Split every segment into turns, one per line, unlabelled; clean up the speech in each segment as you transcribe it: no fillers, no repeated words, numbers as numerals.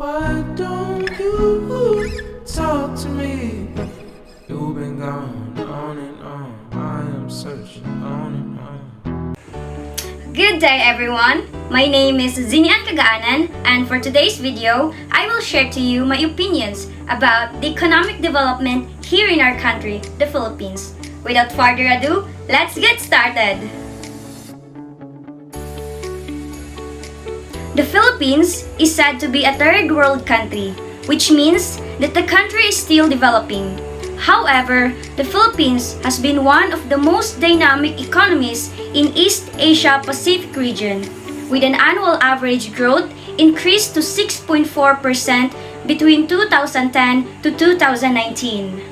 Why don't you talk to me? You've been gone on and on. I am searching on and on.
Good day everyone! My name is Zinian Kagaanan, and for today's video, I will share to you my opinions about the economic development here in our country, the Philippines. Without further ado, let's get started! The Philippines is said to be a third world country, which means that the country is still developing. However, the Philippines has been one of the most dynamic economies in East Asia Pacific region, with an annual average growth increased to 6.4% between 2010 to 2019.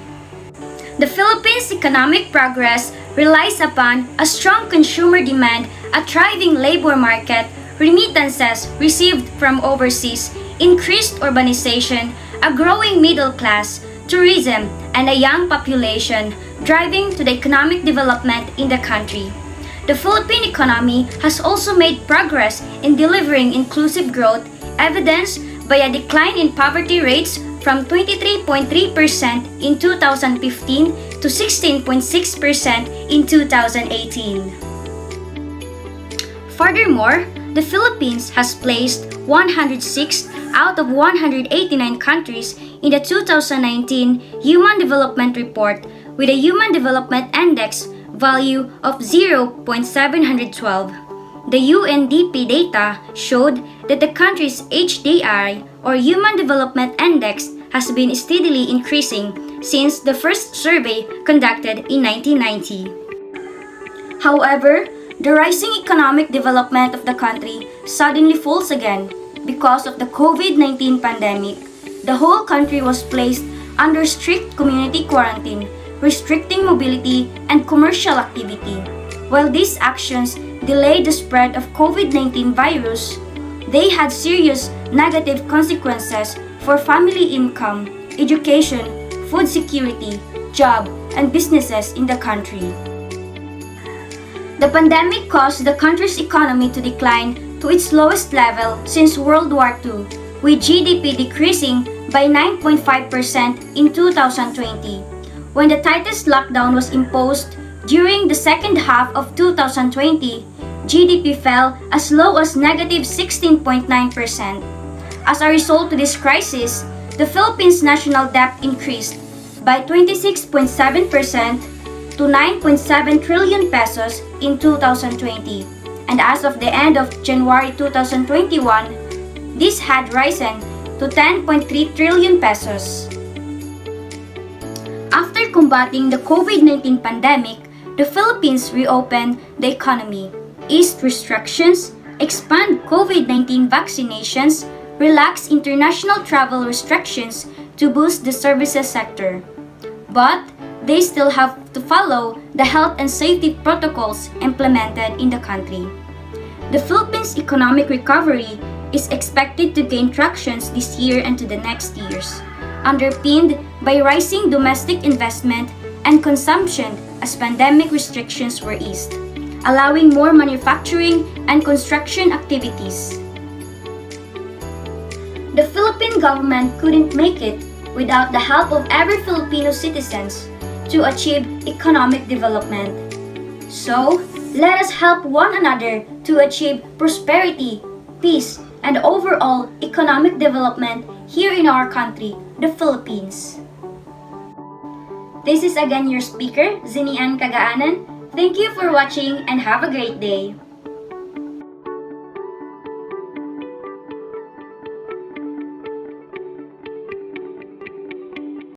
The Philippines' economic progress relies upon a strong consumer demand, a thriving labor market, remittances received from overseas, increased urbanization, a growing middle class, tourism, and a young population driving to the economic development in the country. The Philippine economy has also made progress in delivering inclusive growth, evidenced by a decline in poverty rates from 23.3% in 2015 to 16.6% in 2018. Furthermore, the Philippines has placed 106th out of 189 countries in the 2019 Human Development Report with a Human Development Index value of 0.712. The UNDP data showed that the country's HDI or Human Development Index has been steadily increasing since the first survey conducted in 1990. However, the rising economic development of the country suddenly falls again because of the COVID-19 pandemic. The whole country was placed under strict community quarantine, restricting mobility and commercial activity. While these actions delayed the spread of COVID-19 virus, they had serious negative consequences for family income, education, food security, job, and businesses in the country. The pandemic caused the country's economy to decline to its lowest level since World War II, with GDP decreasing by 9.5% in 2020. When the tightest lockdown was imposed during the second half of 2020, GDP fell as low as negative 16.9%. As a result of this crisis, the Philippines' national debt increased by 26.7% to 9.7 trillion pesos in 2020, and as of the end of January 2021, this had risen to 10.3 trillion pesos. After combating the COVID-19 pandemic, the Philippines reopened the economy, eased restrictions, expand COVID-19 vaccinations, relax international travel restrictions to boost the services sector. But they still have to follow the health and safety protocols implemented in the country. The Philippines' economic recovery is expected to gain traction this year and to the next years, underpinned by rising domestic investment and consumption as pandemic restrictions were eased, allowing more manufacturing and construction activities. The Philippine government couldn't make it without the help of every Filipino citizens to achieve economic development. So, let us help one another to achieve prosperity, peace, and overall economic development here in our country, the Philippines. This is again your speaker, Zinian Kagaanan. Thank you for watching and have a great day.